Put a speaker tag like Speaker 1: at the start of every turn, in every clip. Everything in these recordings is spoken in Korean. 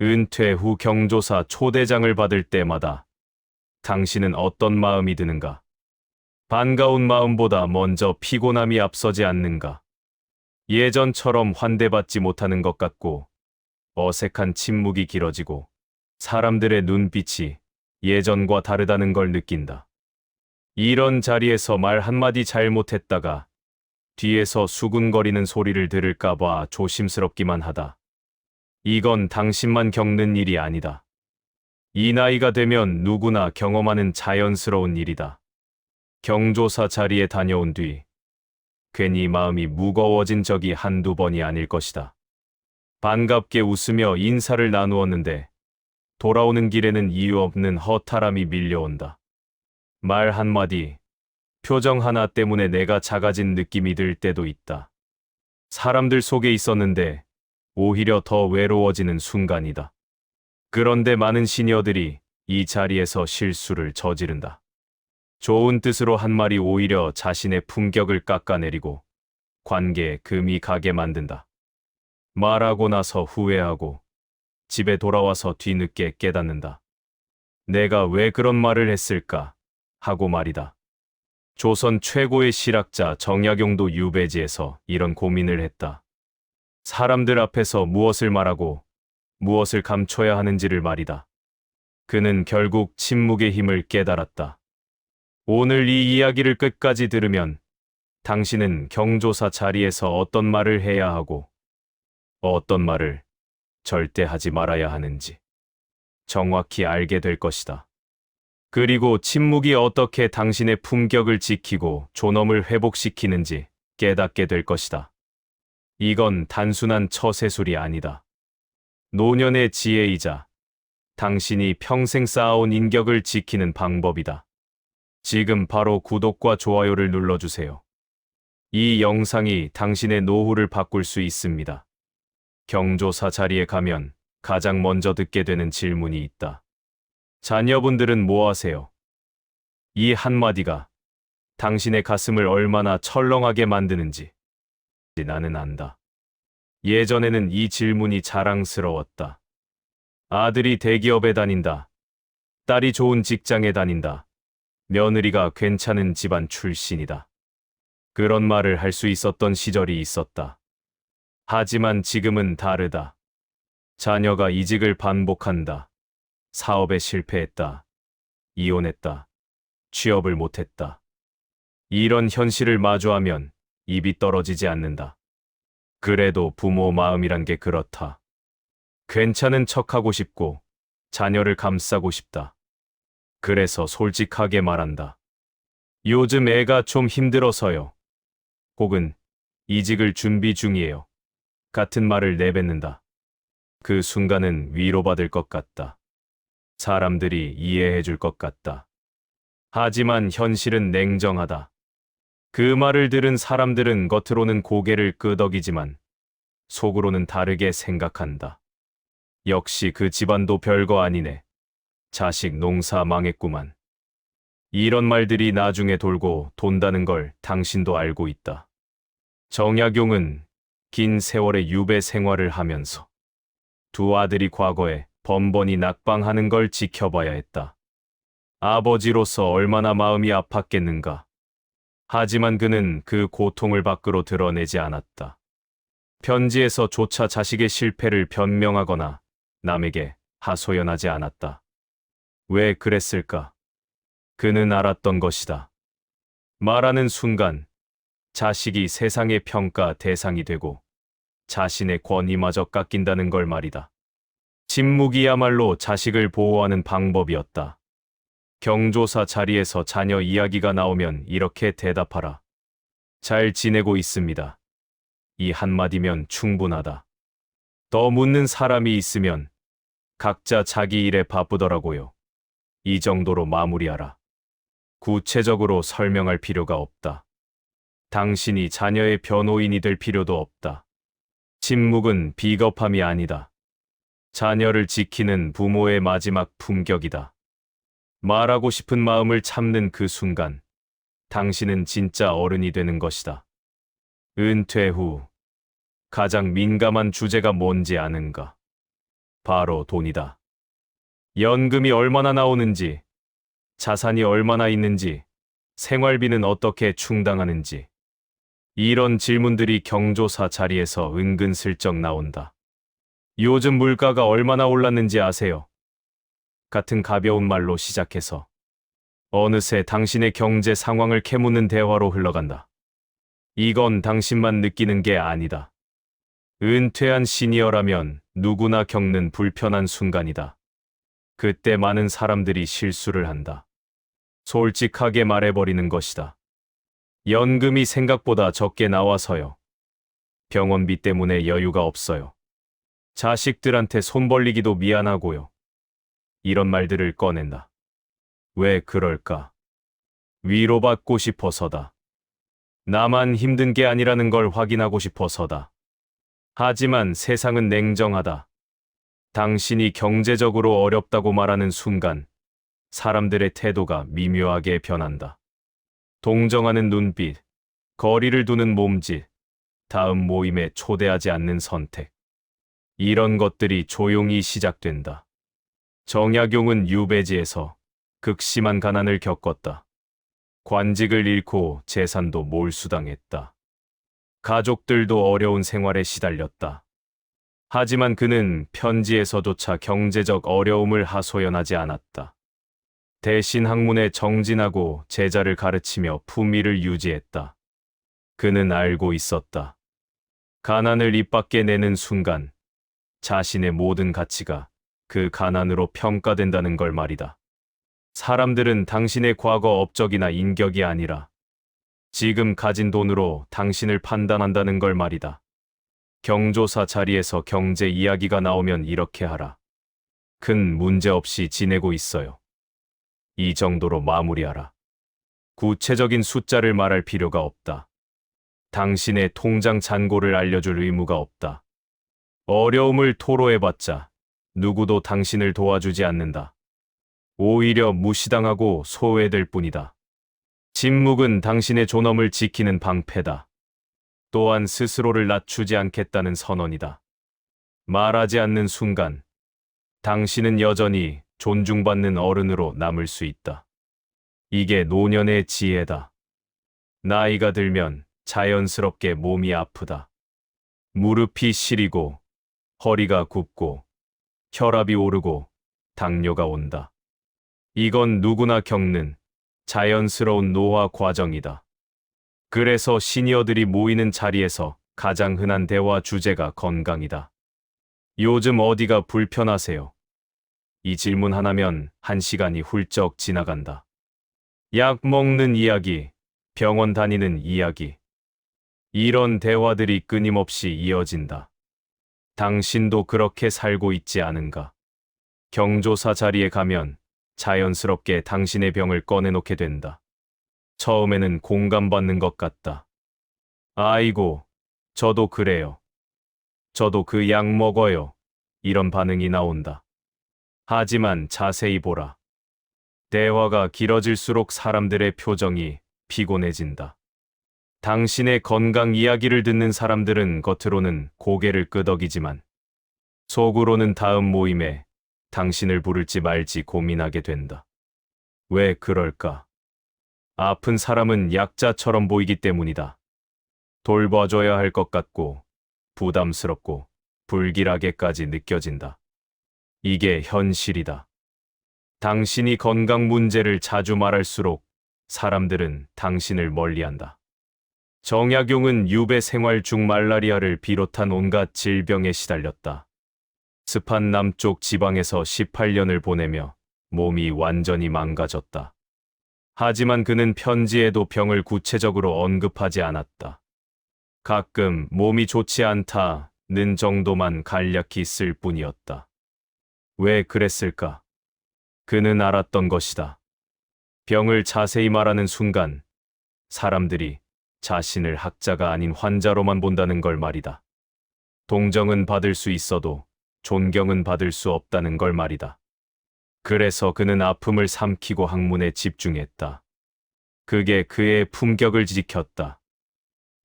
Speaker 1: 은퇴 후 경조사 초대장을 받을 때마다 당신은 어떤 마음이 드는가? 반가운 마음보다 먼저 피곤함이 앞서지 않는가? 예전처럼 환대받지 못하는 것 같고 어색한 침묵이 길어지고 사람들의 눈빛이 예전과 다르다는 걸 느낀다. 이런 자리에서 말 한마디 잘못했다가 뒤에서 수군거리는 소리를 들을까봐 조심스럽기만 하다. 이건 당신만 겪는 일이 아니다. 이 나이가 되면 누구나 경험하는 자연스러운 일이다. 경조사 자리에 다녀온 뒤 괜히 마음이 무거워진 적이 한두 번이 아닐 것이다. 반갑게 웃으며 인사를 나누었는데 돌아오는 길에는 이유 없는 허탈함이 밀려온다. 말 한마디, 표정 하나 때문에 내가 작아진 느낌이 들 때도 있다. 사람들 속에 있었는데 오히려 더 외로워지는 순간이다. 그런데 많은 시니어들이 이 자리에서 실수를 저지른다. 좋은 뜻으로 한 말이 오히려 자신의 품격을 깎아내리고 관계에 금이 가게 만든다. 말하고 나서 후회하고 집에 돌아와서 뒤늦게 깨닫는다. 내가 왜 그런 말을 했을까 하고 말이다. 조선 최고의 실학자 정약용도 유배지에서 이런 고민을 했다. 사람들 앞에서 무엇을 말하고 무엇을 감춰야 하는지를 말이다. 그는 결국 침묵의 힘을 깨달았다. 오늘 이 이야기를 끝까지 들으면 당신은 경조사 자리에서 어떤 말을 해야 하고 어떤 말을 절대 하지 말아야 하는지 정확히 알게 될 것이다. 그리고 침묵이 어떻게 당신의 품격을 지키고 존엄을 회복시키는지 깨닫게 될 것이다. 이건 단순한 처세술이 아니다. 노년의 지혜이자 당신이 평생 쌓아온 인격을 지키는 방법이다. 지금 바로 구독과 좋아요를 눌러주세요. 이 영상이 당신의 노후를 바꿀 수 있습니다. 경조사 자리에 가면 가장 먼저 듣게 되는 질문이 있다. 자녀분들은 뭐 하세요? 이 한마디가 당신의 가슴을 얼마나 철렁하게 만드는지 나는 안다. 예전에는 이 질문이 자랑스러웠다. 아들이 대기업에 다닌다. 딸이 좋은 직장에 다닌다. 며느리가 괜찮은 집안 출신이다. 그런 말을 할 수 있었던 시절이 있었다. 하지만 지금은 다르다. 자녀가 이직을 반복한다. 사업에 실패했다. 이혼했다. 취업을 못했다. 이런 현실을 마주하면 입이 떨어지지 않는다. 그래도 부모 마음이란 게 그렇다. 괜찮은 척하고 싶고 자녀를 감싸고 싶다. 그래서 솔직하게 말한다. 요즘 애가 좀 힘들어서요. 혹은 이직을 준비 중이에요. 같은 말을 내뱉는다. 그 순간은 위로받을 것 같다. 사람들이 이해해 줄 것 같다. 하지만 현실은 냉정하다. 그 말을 들은 사람들은 겉으로는 고개를 끄덕이지만 속으로는 다르게 생각한다. 역시 그 집안도 별거 아니네. 자식 농사 망했구만. 이런 말들이 나중에 돌고 돈다는 걸 당신도 알고 있다. 정약용은 긴 세월의 유배 생활을 하면서 두 아들이 과거에 번번이 낙방하는 걸 지켜봐야 했다. 아버지로서 얼마나 마음이 아팠겠는가. 하지만 그는 그 고통을 밖으로 드러내지 않았다. 편지에서조차 자식의 실패를 변명하거나 남에게 하소연하지 않았다. 왜 그랬을까? 그는 알았던 것이다. 말하는 순간 자식이 세상의 평가 대상이 되고 자신의 권위마저 깎인다는 걸 말이다. 침묵이야말로 자식을 보호하는 방법이었다. 경조사 자리에서 자녀 이야기가 나오면 이렇게 대답하라. 잘 지내고 있습니다. 이 한마디면 충분하다. 더 묻는 사람이 있으면 각자 자기 일에 바쁘더라고요. 이 정도로 마무리하라. 구체적으로 설명할 필요가 없다. 당신이 자녀의 변호인이 될 필요도 없다. 침묵은 비겁함이 아니다. 자녀를 지키는 부모의 마지막 품격이다. 말하고 싶은 마음을 참는 그 순간, 당신은 진짜 어른이 되는 것이다. 은퇴 후 가장 민감한 주제가 뭔지 아는가? 바로 돈이다. 연금이 얼마나 나오는지, 자산이 얼마나 있는지, 생활비는 어떻게 충당하는지. 이런 질문들이 경조사 자리에서 은근슬쩍 나온다. 요즘 물가가 얼마나 올랐는지 아세요? 같은 가벼운 말로 시작해서 어느새 당신의 경제 상황을 캐묻는 대화로 흘러간다. 이건 당신만 느끼는 게 아니다. 은퇴한 시니어라면 누구나 겪는 불편한 순간이다. 그때 많은 사람들이 실수를 한다. 솔직하게 말해버리는 것이다. 연금이 생각보다 적게 나와서요. 병원비 때문에 여유가 없어요. 자식들한테 손 벌리기도 미안하고요. 이런 말들을 꺼낸다. 왜 그럴까? 위로받고 싶어서다. 나만 힘든 게 아니라는 걸 확인하고 싶어서다. 하지만 세상은 냉정하다. 당신이 경제적으로 어렵다고 말하는 순간 사람들의 태도가 미묘하게 변한다. 동정하는 눈빛, 거리를 두는 몸짓, 다음 모임에 초대하지 않는 선택. 이런 것들이 조용히 시작된다. 정약용은 유배지에서 극심한 가난을 겪었다. 관직을 잃고 재산도 몰수당했다. 가족들도 어려운 생활에 시달렸다. 하지만 그는 편지에서조차 경제적 어려움을 하소연하지 않았다. 대신 학문에 정진하고 제자를 가르치며 품위를 유지했다. 그는 알고 있었다. 가난을 입 밖에 내는 순간 자신의 모든 가치가 그 가난으로 평가된다는 걸 말이다. 사람들은 당신의 과거 업적이나 인격이 아니라 지금 가진 돈으로 당신을 판단한다는 걸 말이다. 경조사 자리에서 경제 이야기가 나오면 이렇게 하라. 큰 문제 없이 지내고 있어요. 이 정도로 마무리하라. 구체적인 숫자를 말할 필요가 없다. 당신의 통장 잔고를 알려줄 의무가 없다. 어려움을 토로해봤자 누구도 당신을 도와주지 않는다. 오히려 무시당하고 소외될 뿐이다. 침묵은 당신의 존엄을 지키는 방패다. 또한 스스로를 낮추지 않겠다는 선언이다. 말하지 않는 순간 당신은 여전히 존중받는 어른으로 남을 수 있다. 이게 노년의 지혜다. 나이가 들면 자연스럽게 몸이 아프다. 무릎이 시리고 허리가 굽고 혈압이 오르고 당뇨가 온다. 이건 누구나 겪는 자연스러운 노화 과정이다. 그래서 시니어들이 모이는 자리에서 가장 흔한 대화 주제가 건강이다. 요즘 어디가 불편하세요? 이 질문 하나면 1시간이 훌쩍 지나간다. 약 먹는 이야기, 병원 다니는 이야기. 이런 대화들이 끊임없이 이어진다. 당신도 그렇게 살고 있지 않은가? 경조사 자리에 가면 자연스럽게 당신의 병을 꺼내놓게 된다. 처음에는 공감받는 것 같다. 아이고, 저도 그래요. 저도 그 약 먹어요. 이런 반응이 나온다. 하지만 자세히 보라. 대화가 길어질수록 사람들의 표정이 피곤해진다. 당신의 건강 이야기를 듣는 사람들은 겉으로는 고개를 끄덕이지만 속으로는 다음 모임에 당신을 부를지 말지 고민하게 된다. 왜 그럴까? 아픈 사람은 약자처럼 보이기 때문이다. 돌봐줘야 할 것 같고 부담스럽고 불길하게까지 느껴진다. 이게 현실이다. 당신이 건강 문제를 자주 말할수록 사람들은 당신을 멀리한다. 정약용은 유배 생활 중 말라리아를 비롯한 온갖 질병에 시달렸다. 습한 남쪽 지방에서 18년을 보내며 몸이 완전히 망가졌다. 하지만 그는 편지에도 병을 구체적으로 언급하지 않았다. 가끔 몸이 좋지 않다는 정도만 간략히 쓸 뿐이었다. 왜 그랬을까? 그는 알았던 것이다. 병을 자세히 말하는 순간 사람들이 자신을 학자가 아닌 환자로만 본다는 걸 말이다. 동정은 받을 수 있어도 존경은 받을 수 없다는 걸 말이다. 그래서 그는 아픔을 삼키고 학문에 집중했다. 그게 그의 품격을 지켰다.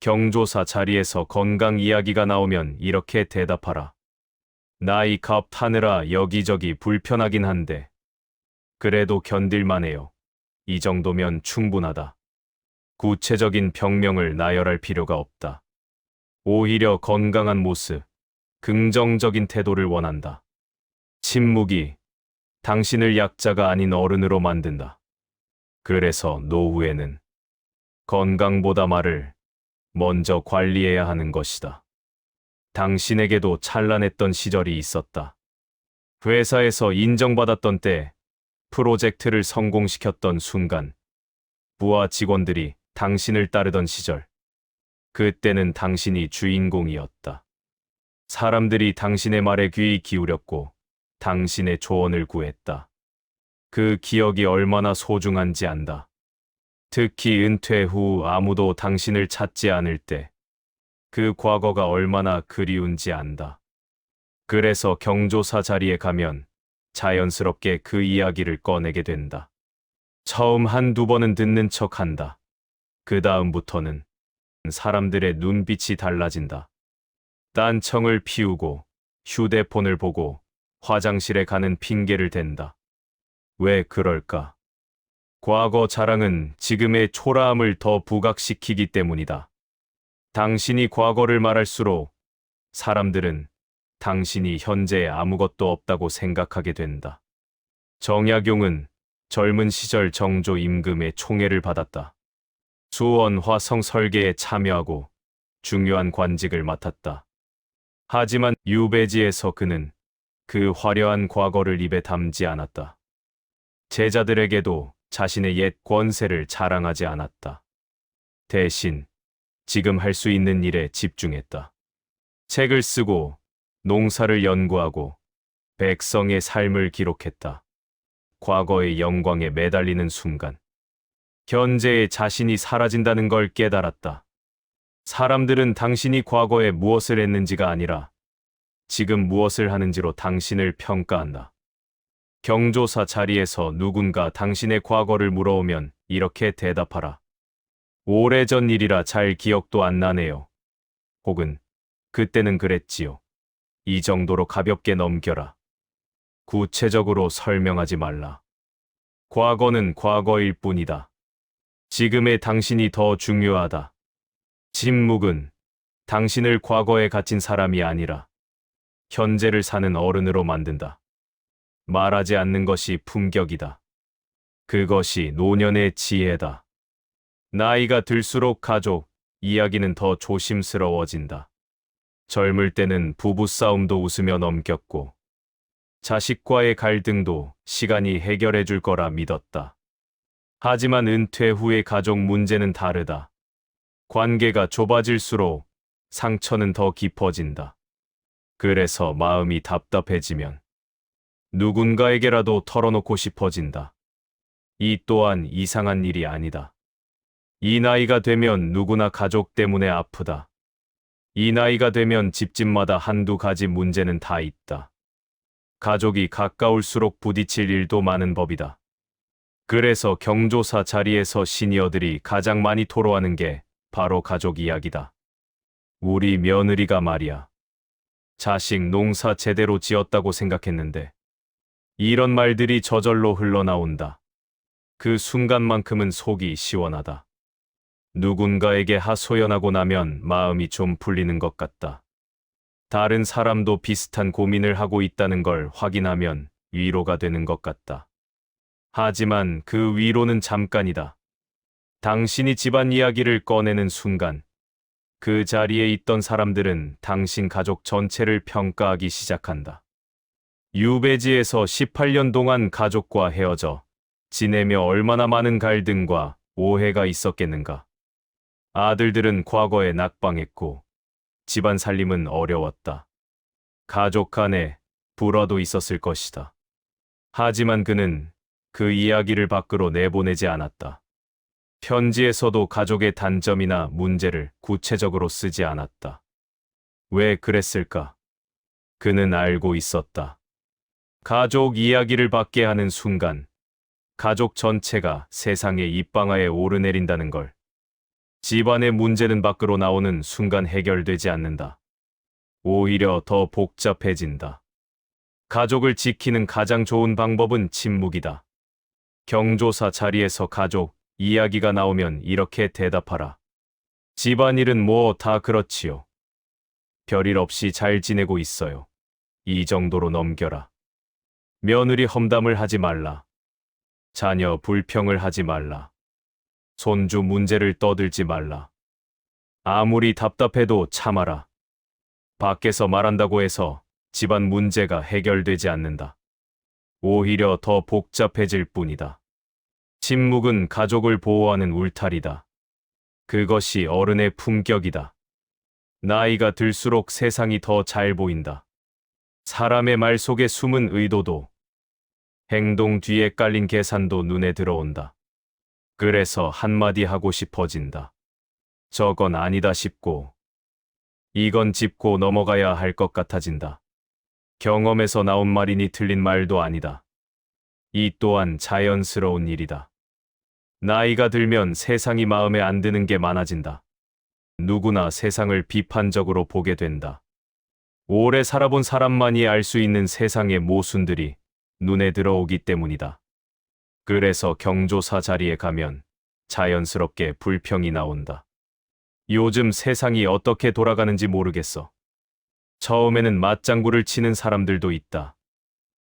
Speaker 1: 경조사 자리에서 건강 이야기가 나오면 이렇게 대답하라. 나이 값 타느라 여기저기 불편하긴 한데 그래도 견딜만해요. 이 정도면 충분하다. 구체적인 병명을 나열할 필요가 없다. 오히려 건강한 모습, 긍정적인 태도를 원한다. 침묵이 당신을 약자가 아닌 어른으로 만든다. 그래서 노후에는 건강보다 말을 먼저 관리해야 하는 것이다. 당신에게도 찬란했던 시절이 있었다. 회사에서 인정받았던 때, 프로젝트를 성공시켰던 순간, 부하 직원들이 당신을 따르던 시절, 그때는 당신이 주인공이었다. 사람들이 당신의 말에 귀 기울였고, 당신의 조언을 구했다. 그 기억이 얼마나 소중한지 안다. 특히 은퇴 후 아무도 당신을 찾지 않을 때, 그 과거가 얼마나 그리운지 안다. 그래서 경조사 자리에 가면 자연스럽게 그 이야기를 꺼내게 된다. 처음 한두 번은 듣는 척 한다. 그 다음부터는 사람들의 눈빛이 달라진다. 딴청을 피우고 휴대폰을 보고 화장실에 가는 핑계를 댄다. 왜 그럴까? 과거 자랑은 지금의 초라함을 더 부각시키기 때문이다. 당신이 과거를 말할수록 사람들은 당신이 현재에 아무것도 없다고 생각하게 된다. 정약용은 젊은 시절 정조 임금의 총애를 받았다. 수원 화성 설계에 참여하고 중요한 관직을 맡았다. 하지만 유배지에서 그는 그 화려한 과거를 입에 담지 않았다. 제자들에게도 자신의 옛 권세를 자랑하지 않았다. 대신 지금 할 수 있는 일에 집중했다. 책을 쓰고 농사를 연구하고 백성의 삶을 기록했다. 과거의 영광에 매달리는 순간 현재의 자신이 사라진다는 걸 깨달았다. 사람들은 당신이 과거에 무엇을 했는지가 아니라 지금 무엇을 하는지로 당신을 평가한다. 경조사 자리에서 누군가 당신의 과거를 물어오면 이렇게 대답하라. 오래전 일이라 잘 기억도 안 나네요. 혹은 그때는 그랬지요. 이 정도로 가볍게 넘겨라. 구체적으로 설명하지 말라. 과거는 과거일 뿐이다. 지금의 당신이 더 중요하다. 침묵은 당신을 과거에 갇힌 사람이 아니라 현재를 사는 어른으로 만든다. 말하지 않는 것이 품격이다. 그것이 노년의 지혜다. 나이가 들수록 가족 이야기는 더 조심스러워진다. 젊을 때는 부부싸움도 웃으며 넘겼고 자식과의 갈등도 시간이 해결해 줄 거라 믿었다. 하지만 은퇴 후의 가족 문제는 다르다. 관계가 좁아질수록 상처는 더 깊어진다. 그래서 마음이 답답해지면 누군가에게라도 털어놓고 싶어진다. 이 또한 이상한 일이 아니다. 이 나이가 되면 누구나 가족 때문에 아프다. 이 나이가 되면 집집마다 한두 가지 문제는 다 있다. 가족이 가까울수록 부딪힐 일도 많은 법이다. 그래서 경조사 자리에서 시니어들이 가장 많이 토로하는 게 바로 가족 이야기다. 우리 며느리가 말이야. 자식 농사 제대로 지었다고 생각했는데 이런 말들이 저절로 흘러나온다. 그 순간만큼은 속이 시원하다. 누군가에게 하소연하고 나면 마음이 좀 풀리는 것 같다. 다른 사람도 비슷한 고민을 하고 있다는 걸 확인하면 위로가 되는 것 같다. 하지만 그 위로는 잠깐이다. 당신이 집안 이야기를 꺼내는 순간 그 자리에 있던 사람들은 당신 가족 전체를 평가하기 시작한다. 유배지에서 18년 동안 가족과 헤어져 지내며 얼마나 많은 갈등과 오해가 있었겠는가. 아들들은 과거에 낙방했고 집안 살림은 어려웠다. 가족 간에 불화도 있었을 것이다. 하지만 그는 그 이야기를 밖으로 내보내지 않았다. 편지에서도 가족의 단점이나 문제를 구체적으로 쓰지 않았다. 왜 그랬을까? 그는 알고 있었다. 가족 이야기를 밖에 하는 순간 가족 전체가 세상의 입방아에 오르내린다는 걸. 집안의 문제는 밖으로 나오는 순간 해결되지 않는다. 오히려 더 복잡해진다. 가족을 지키는 가장 좋은 방법은 침묵이다. 경조사 자리에서 가족 이야기가 나오면 이렇게 대답하라. 집안일은 뭐 다 그렇지요. 별일 없이 잘 지내고 있어요. 이 정도로 넘겨라. 며느리 험담을 하지 말라. 자녀 불평을 하지 말라. 손주 문제를 떠들지 말라. 아무리 답답해도 참아라. 밖에서 말한다고 해서 집안 문제가 해결되지 않는다. 오히려 더 복잡해질 뿐이다. 침묵은 가족을 보호하는 울타리다. 그것이 어른의 품격이다. 나이가 들수록 세상이 더 잘 보인다. 사람의 말 속에 숨은 의도도, 행동 뒤에 깔린 계산도 눈에 들어온다. 그래서 한마디 하고 싶어진다. 저건 아니다 싶고, 이건 짚고 넘어가야 할 것 같아진다. 경험에서 나온 말이니 틀린 말도 아니다. 이 또한 자연스러운 일이다. 나이가 들면 세상이 마음에 안 드는 게 많아진다. 누구나 세상을 비판적으로 보게 된다. 오래 살아본 사람만이 알 수 있는 세상의 모순들이 눈에 들어오기 때문이다. 그래서 경조사 자리에 가면 자연스럽게 불평이 나온다. 요즘 세상이 어떻게 돌아가는지 모르겠어. 처음에는 맞장구를 치는 사람들도 있다.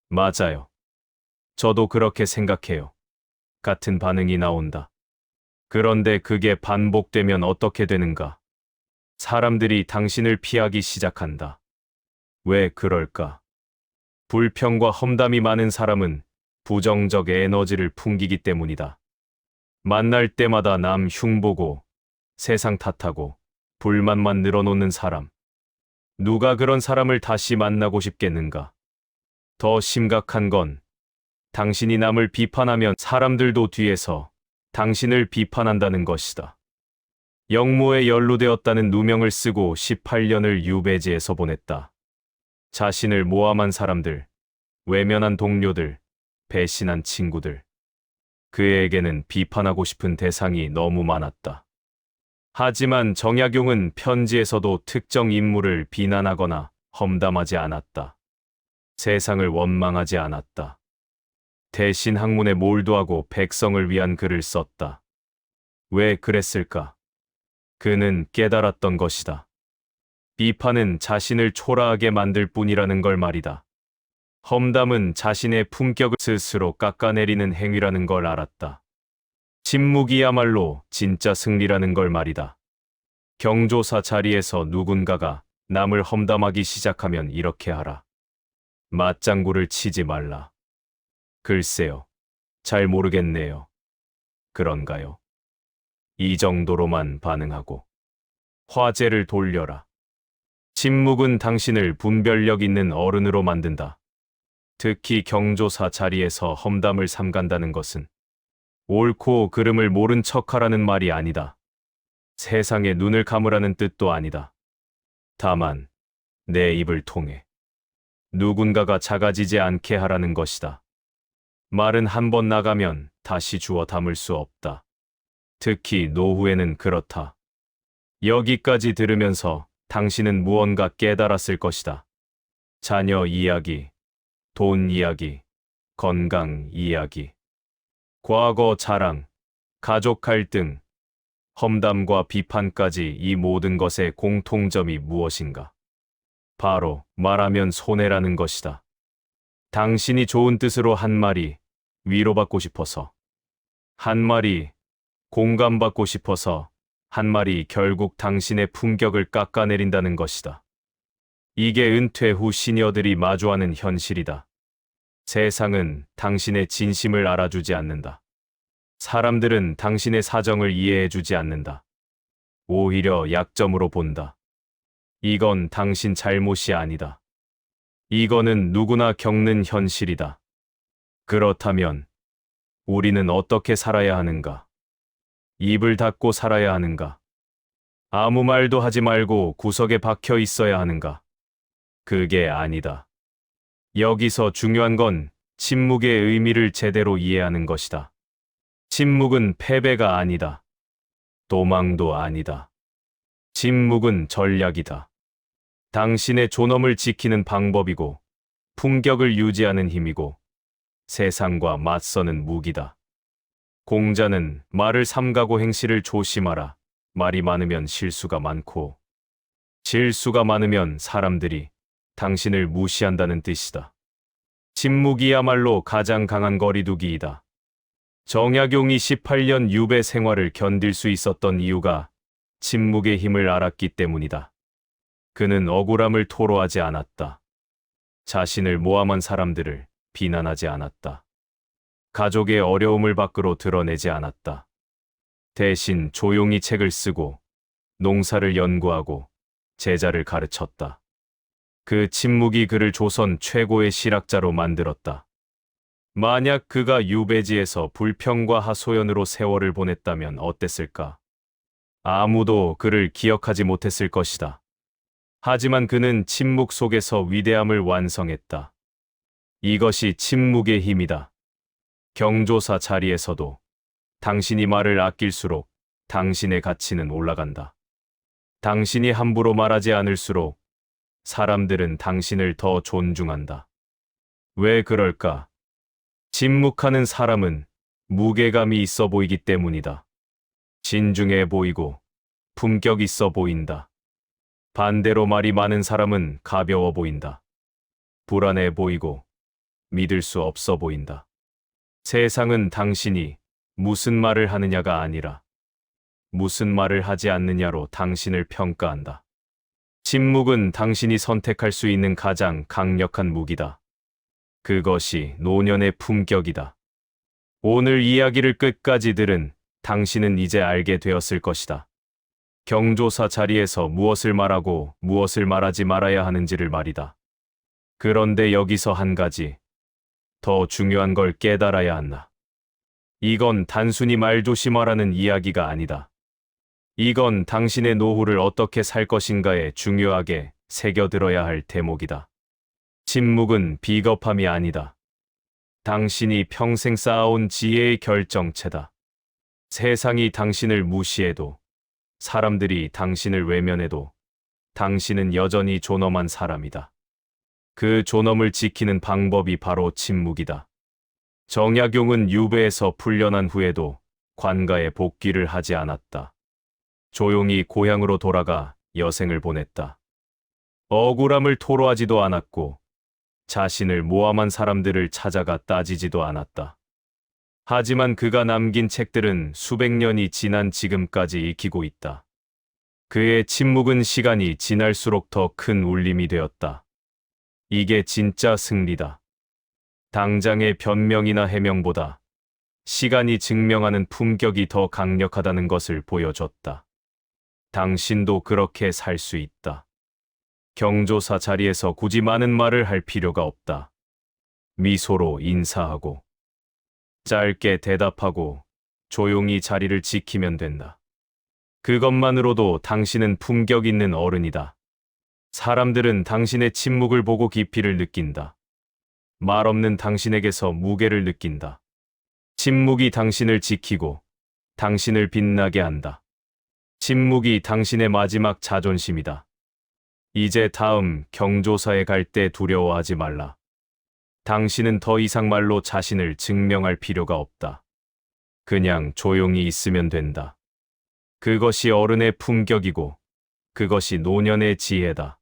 Speaker 1: 맞아요. 저도 그렇게 생각해요. 같은 반응이 나온다. 그런데 그게 반복되면 어떻게 되는가? 사람들이 당신을 피하기 시작한다. 왜 그럴까? 불평과 험담이 많은 사람은 부정적 에너지를 풍기기 때문이다. 만날 때마다 남 흉보고 세상 탓하고 불만만 늘어놓는 사람. 누가 그런 사람을 다시 만나고 싶겠는가? 더 심각한 건 당신이 남을 비판하면 사람들도 뒤에서 당신을 비판한다는 것이다. 영모에 연루되었다는 누명을 쓰고 18년을 유배지에서 보냈다. 자신을 모함한 사람들, 외면한 동료들, 배신한 친구들. 그에게는 비판하고 싶은 대상이 너무 많았다. 하지만 정약용은 편지에서도 특정 인물을 비난하거나 험담하지 않았다. 세상을 원망하지 않았다. 대신 학문에 몰두하고 백성을 위한 글을 썼다. 왜 그랬을까? 그는 깨달았던 것이다. 비판은 자신을 초라하게 만들 뿐이라는 걸 말이다. 험담은 자신의 품격을 스스로 깎아내리는 행위라는 걸 알았다. 침묵이야말로 진짜 승리라는 걸 말이다. 경조사 자리에서 누군가가 남을 험담하기 시작하면 이렇게 하라. 맞장구를 치지 말라. 글쎄요. 잘 모르겠네요. 그런가요? 이 정도로만 반응하고 화제를 돌려라. 침묵은 당신을 분별력 있는 어른으로 만든다. 특히 경조사 자리에서 험담을 삼간다는 것은 옳고 그름을 모른 척하라는 말이 아니다. 세상에 눈을 감으라는 뜻도 아니다. 다만 내 입을 통해 누군가가 작아지지 않게 하라는 것이다. 말은 한 번 나가면 다시 주워 담을 수 없다. 특히 노후에는 그렇다. 여기까지 들으면서 당신은 무언가 깨달았을 것이다. 자녀 이야기, 돈 이야기, 건강 이야기, 과거 자랑, 가족 갈등, 험담과 비판까지 이 모든 것의 공통점이 무엇인가? 바로 말하면 손해라는 것이다. 당신이 좋은 뜻으로 한 말이 위로받고 싶어서, 한 말이 공감받고 싶어서, 한 말이 결국 당신의 품격을 깎아내린다는 것이다. 이게 은퇴 후 시니어들이 마주하는 현실이다. 세상은 당신의 진심을 알아주지 않는다. 사람들은 당신의 사정을 이해해주지 않는다. 오히려 약점으로 본다. 이건 당신 잘못이 아니다. 이거는 누구나 겪는 현실이다. 그렇다면 우리는 어떻게 살아야 하는가? 입을 닫고 살아야 하는가? 아무 말도 하지 말고 구석에 박혀 있어야 하는가? 그게 아니다. 여기서 중요한 건 침묵의 의미를 제대로 이해하는 것이다. 침묵은 패배가 아니다. 도망도 아니다. 침묵은 전략이다. 당신의 존엄을 지키는 방법이고 품격을 유지하는 힘이고 세상과 맞서는 무기다. 공자는 말을 삼가고 행실을 조심하라. 말이 많으면 실수가 많고 실수가 많으면 사람들이 당신을 무시한다는 뜻이다. 침묵이야말로 가장 강한 거리두기이다. 정약용이 18년 유배 생활을 견딜 수 있었던 이유가 침묵의 힘을 알았기 때문이다. 그는 억울함을 토로하지 않았다. 자신을 모함한 사람들을 비난하지 않았다. 가족의 어려움을 밖으로 드러내지 않았다. 대신 조용히 책을 쓰고 농사를 연구하고 제자를 가르쳤다. 그 침묵이 그를 조선 최고의 실학자로 만들었다. 만약 그가 유배지에서 불평과 하소연으로 세월을 보냈다면 어땠을까? 아무도 그를 기억하지 못했을 것이다. 하지만 그는 침묵 속에서 위대함을 완성했다. 이것이 침묵의 힘이다. 경조사 자리에서도 당신이 말을 아낄수록 당신의 가치는 올라간다. 당신이 함부로 말하지 않을수록 사람들은 당신을 더 존중한다. 왜 그럴까? 침묵하는 사람은 무게감이 있어 보이기 때문이다. 진중해 보이고 품격 있어 보인다. 반대로 말이 많은 사람은 가벼워 보인다. 불안해 보이고 믿을 수 없어 보인다. 세상은 당신이 무슨 말을 하느냐가 아니라 무슨 말을 하지 않느냐로 당신을 평가한다. 침묵은 당신이 선택할 수 있는 가장 강력한 무기다. 그것이 노년의 품격이다. 오늘 이야기를 끝까지 들은 당신은 이제 알게 되었을 것이다. 경조사 자리에서 무엇을 말하고 무엇을 말하지 말아야 하는지를 말이다. 그런데 여기서 한 가지 더 중요한 걸 깨달아야 한다. 이건 단순히 말 조심하라는 이야기가 아니다. 이건 당신의 노후를 어떻게 살 것인가에 중요하게 새겨들어야 할 대목이다. 침묵은 비겁함이 아니다. 당신이 평생 쌓아온 지혜의 결정체다. 세상이 당신을 무시해도, 사람들이 당신을 외면해도 당신은 여전히 존엄한 사람이다. 그 존엄을 지키는 방법이 바로 침묵이다. 정약용은 유배에서 풀려난 후에도 관가에 복귀를 하지 않았다. 조용히 고향으로 돌아가 여생을 보냈다. 억울함을 토로하지도 않았고 자신을 모함한 사람들을 찾아가 따지지도 않았다. 하지만 그가 남긴 책들은 수백 년이 지난 지금까지 읽히고 있다. 그의 침묵은 시간이 지날수록 더 큰 울림이 되었다. 이게 진짜 승리다. 당장의 변명이나 해명보다 시간이 증명하는 품격이 더 강력하다는 것을 보여줬다. 당신도 그렇게 살 수 있다. 경조사 자리에서 굳이 많은 말을 할 필요가 없다. 미소로 인사하고 짧게 대답하고 조용히 자리를 지키면 된다. 그것만으로도 당신은 품격 있는 어른이다. 사람들은 당신의 침묵을 보고 깊이를 느낀다. 말 없는 당신에게서 무게를 느낀다. 침묵이 당신을 지키고 당신을 빛나게 한다. 침묵이 당신의 마지막 자존심이다. 이제 다음 경조사에 갈 때 두려워하지 말라. 당신은 더 이상 말로 자신을 증명할 필요가 없다. 그냥 조용히 있으면 된다. 그것이 어른의 품격이고 그것이 노년의 지혜다.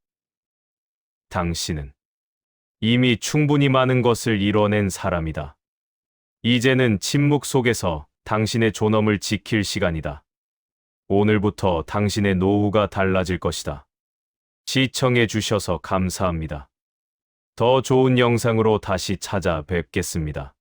Speaker 1: 당신은 이미 충분히 많은 것을 이뤄낸 사람이다. 이제는 침묵 속에서 당신의 존엄을 지킬 시간이다. 오늘부터 당신의 노후가 달라질 것이다. 시청해 주셔서 감사합니다. 더 좋은 영상으로 다시 찾아뵙겠습니다.